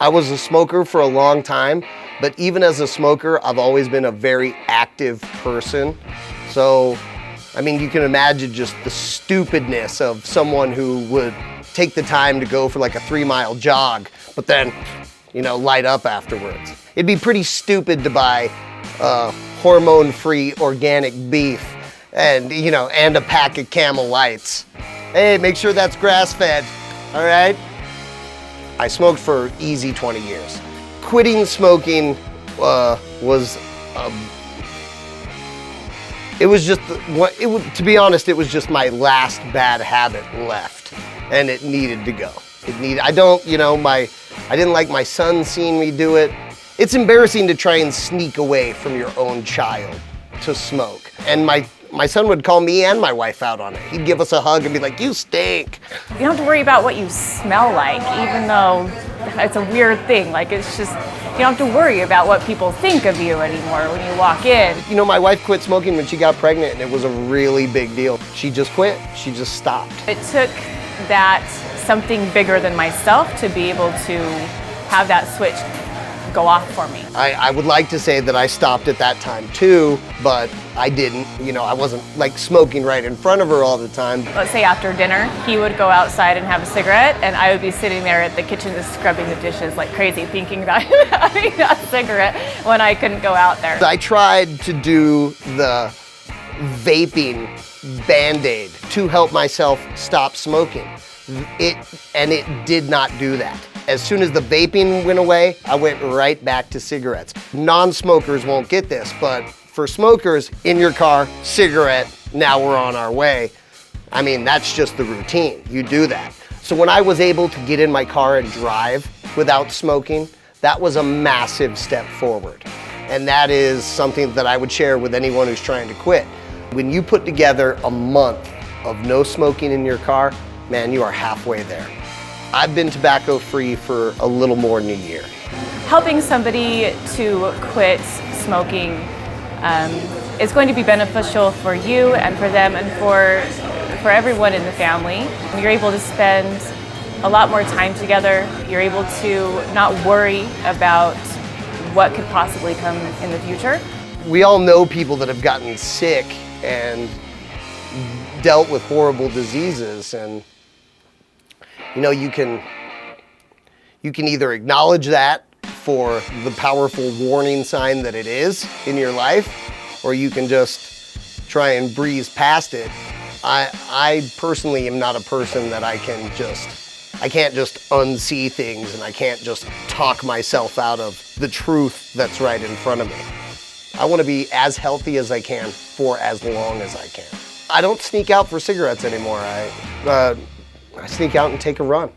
I was a smoker for a long time, but even as a smoker, I've always been a very active person. So, I mean, you can imagine just the stupidness of someone who would take the time to go for like a 3-mile jog, but then, you know, light up afterwards. It'd be pretty stupid to buy hormone-free organic beef and, you know, and a pack of Camel Lights. Hey, make sure that's grass-fed, all right? I smoked for easy 20 years. Quitting smoking to be honest, it was just my last bad habit left, and it needed to go. I didn't like my son seeing me do it. It's embarrassing to try and sneak away from your own child to smoke. And my son would call me and my wife out on it. He'd give us a hug and be like, "You stink." You don't have to worry about what you smell like, even though it's a weird thing. Like, it's just, you don't have to worry about what people think of you anymore when you walk in. You know, my wife quit smoking when she got pregnant, and it was a really big deal. She just quit. She just stopped. It took that something bigger than myself to be able to have that switch go off for me. I would like to say that I stopped at that time too, but I didn't. You know, I wasn't like smoking right in front of her all the time. Let's say after dinner, he would go outside and have a cigarette, and I would be sitting there at the kitchen just scrubbing the dishes like crazy, thinking about having that cigarette when I couldn't go out there. I tried to do the vaping Band-Aid to help myself stop smoking. It did not do that. As soon as the vaping went away, I went right back to cigarettes. Non-smokers won't get this, but for smokers, in your car, cigarette, now we're on our way. I mean, that's just the routine. You do that. So when I was able to get in my car and drive without smoking, that was a massive step forward. And that is something that I would share with anyone who's trying to quit. When you put together a month of no smoking in your car, man, you are halfway there. I've been tobacco-free for a little more than a year. Helping somebody to quit smoking is going to be beneficial for you and for them and for everyone in the family. You're able to spend a lot more time together. You're able to not worry about what could possibly come in the future. We all know people that have gotten sick and dealt with horrible diseases, and you know, you can either acknowledge that for the powerful warning sign that it is in your life, or you can just try and breeze past it. I personally am not a person that I can't just unsee things, and I can't just talk myself out of the truth that's right in front of me. I want to be as healthy as I can for as long as I can. I don't sneak out for cigarettes anymore. I sneak out and take a run.